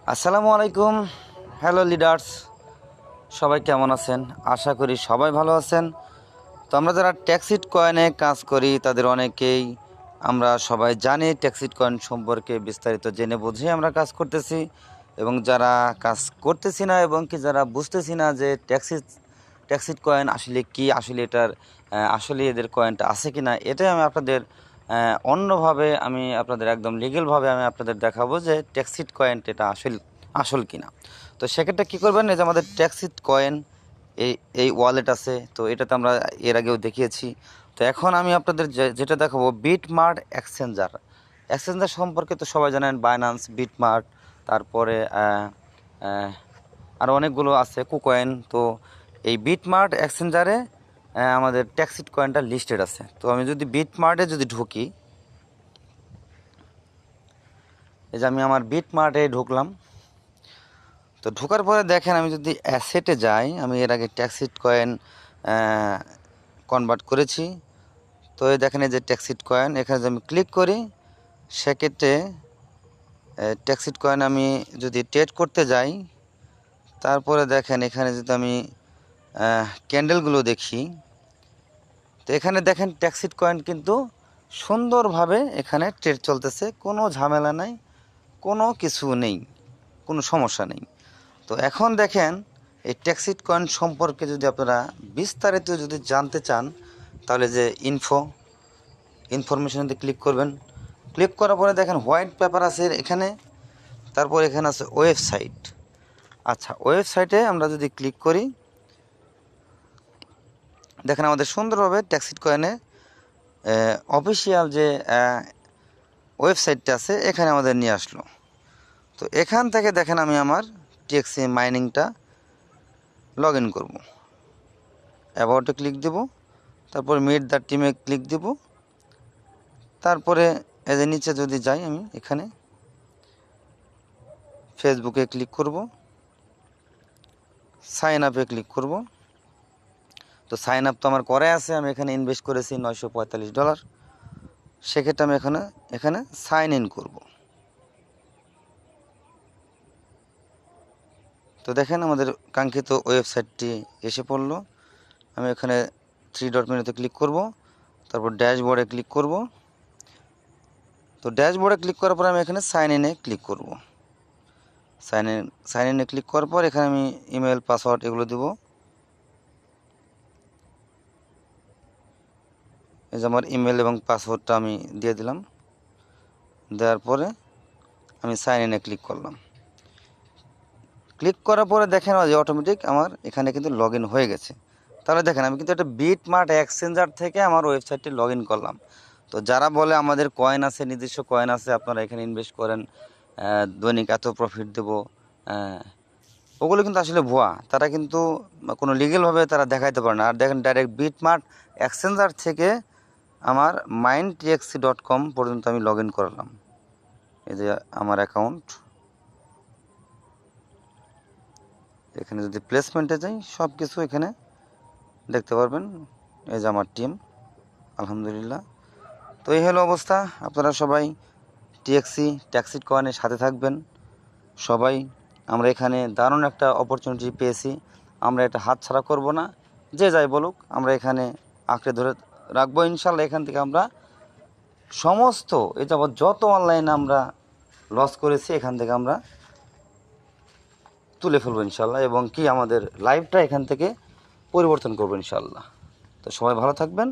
আসসালামু আলাইকুম। Hello leaders, সবাই কেমন আছেন? আশা করি সবাই ভালো আছেন। তো আমরা যারা ট্যাক্সিট কয়েনে কাজ করি তাদের অনেকেই আমরা সবাই জানি ট্যাক্সিট কয়েন সম্পর্কে বিস্তারিত জেনে বুঝে আমরা কাজ করতেছি, এবং যারা কাজ করতেছি না এবং কি যারা বুঝতেছি না যে ট্যাক্সিট কয়েন আসলে কি, আসলে এটার আসলে এদের কয়েনটা আছে কি না, এটাই আমি আপনাদের অন্যভাবে আমি আপনাদের একদম লিগেলভাবে আমি আপনাদের দেখাবো যে ট্যাক্সিট কয়েনটা এটা আসল কিনা। তো সেক্ষেত্রে কী করবেন, এই যে আমাদের ট্যাক্সিট কয়েন এই এই ওয়ালেট আছে, তো এটাতে আমরা এর আগেও দেখিয়েছি। তো এখন আমি আপনাদের যেটা দেখাবো বিটমার্ট এক্সচেঞ্জার সম্পর্কে তো সবাই জানেন, বাইন্যান্স, বিটমার্ট, তারপরে আরও অনেকগুলো আছে, কুকয়েন। তো এই বিটমার্ট এক্সচেঞ্জারে আমাদের ট্যাক্সিট কয়েনটা লিস্টেড আছে। তো আমি যদি বিটমার্টে যদি ঢুকি, এই যে আমি আমার বিটমার্টে ঢুকলাম। তো ঢোকার পরে দেখেন আমি যদি অ্যাসেটে যাই, আমি এর আগে ট্যাক্সিট কয়েন কনভার্ট করেছি। তো এই দেখেন এই যে ট্যাক্সিট কয়েন, এখানে যদি আমি ক্লিক করি সেক্ষেত্রে ট্যাক্সিট কয়েন আমি যদি ট্রেড করতে যাই, তারপরে দেখেন এখানে যদি আমি ক্যান্ডেলগুলো দেখি, তো এখানে দেখেন ট্যাক্সিট কয়েন কিন্তু সুন্দরভাবে এখানে ট্রেড চলতেছে, কোনো ঝামেলা নাই, কোনো কিছু নেই, কোনো সমস্যা নেই। তো এখন দেখেন এই ট্যাক্সিট কয়েন সম্পর্কে যদি আপনারা বিস্তারিত যদি জানতে চান, তাহলে যে ইনফরমেশনে ক্লিক করবেন। ক্লিক করার পরে দেখেন হোয়াইট পেপার আছে এখানে, তারপর এখানে আছে ওয়েবসাইট। আচ্ছা, ওয়েবসাইটে আমরা যদি ক্লিক করি, দেখেন আমাদের সুন্দরভাবে ট্যাক্সিট কয়েনে অফিসিয়াল যে ওয়েবসাইটটা আছে এখানে আমাদের নিয়ে আসলো। তো এখান থেকে দেখেন আমি আমার টিএক্সি মাইনিংটা লগ ইন করবো। অ্যাবাউটে ক্লিক দেব, তারপর মিট দ্য টিমে ক্লিক দেব, তারপরে এই যে নিচে যদি যাই আমি এখানে ফেসবুকে ক্লিক করব, সাইন আপে ক্লিক করব। তো সাইন আপ তো আমার করে আছে, আমি এখানে ইনভেস্ট করেছি $945। সেক্ষেত্রে আমি এখানে সাইন ইন করব। তো দেখেন আমাদের কাঙ্ক্ষিত ওয়েবসাইটটি এসে পড়লো। আমি এখানে 3 ডট মেনুতে ক্লিক করব, তারপর ড্যাশবোর্ডে ক্লিক করব। তো ড্যাশবোর্ডে ক্লিক করার পর আমি এখানে সাইন ইনে ক্লিক করব। সাইন ইনে ক্লিক করার পর এখানে আমি ইমেল, পাসওয়ার্ড এগুলো দেব। এই যে আমার ইমেল এবং পাসওয়ার্ডটা আমি দিয়ে দিলাম। দেওয়ার পরে আমি সাইন ইনে ক্লিক করলাম। ক্লিক করার পরে দেখেন যে অটোমেটিক আমার এখানে কিন্তু লগ ইন হয়ে গেছে। তাহলে দেখেন আমি কিন্তু একটা বিটমার্ট এক্সচেঞ্জার থেকে আমার ওয়েবসাইটটি লগ ইন করলাম। তো যারা বলে আমাদের কয়েন আছে, নিজস্ব কয়েন আছে, আপনারা এখানে ইনভেস্ট করেন, দৈনিক এত প্রফিট দেবো, ওগুলো কিন্তু আসলে ভুয়া। তারা কিন্তু কোনো লিগেলভাবে তারা দেখাইতে পারে না। আর দেখেন ডাইরেক্ট বিটমার্ট এক্সচেঞ্জার থেকে আমার mindtxc.com পর্যন্ত আমি লগ ইন করলাম। এই যে আমার অ্যাকাউন্ট, এখানে যদি প্লেসমেন্টে যাই সব কিছু এখানে দেখতে পারবেন। এই যে আমার টিম, আলহামদুলিল্লাহ। তো এই হলো অবস্থা। আপনারা সবাই ট্যাক্সিট কয়েনের সাথে থাকবেন সবাই। আমরা এখানে দারুণ একটা অপরচুনিটি পেয়েছি, আমরা এটা হাতছাড়া করব না। যে যাই বলুক, আমরা এখানে আঁকড়ে ধরে রাখবো ইনশাল্লাহ। এখান থেকে আমরা সমস্ত এই যাবৎ যত অনলাইনে আমরা লস করেছি এখান থেকে আমরা তুলে ফেলবো ইনশাল্লাহ, এবং কি আমাদের লাইফটা এখান থেকে পরিবর্তন করবো ইনশাল্লাহ। তো সবাই ভালো থাকবেন,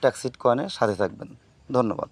ট্যাক্সিট কয়েনের সাথে থাকবেন। ধন্যবাদ।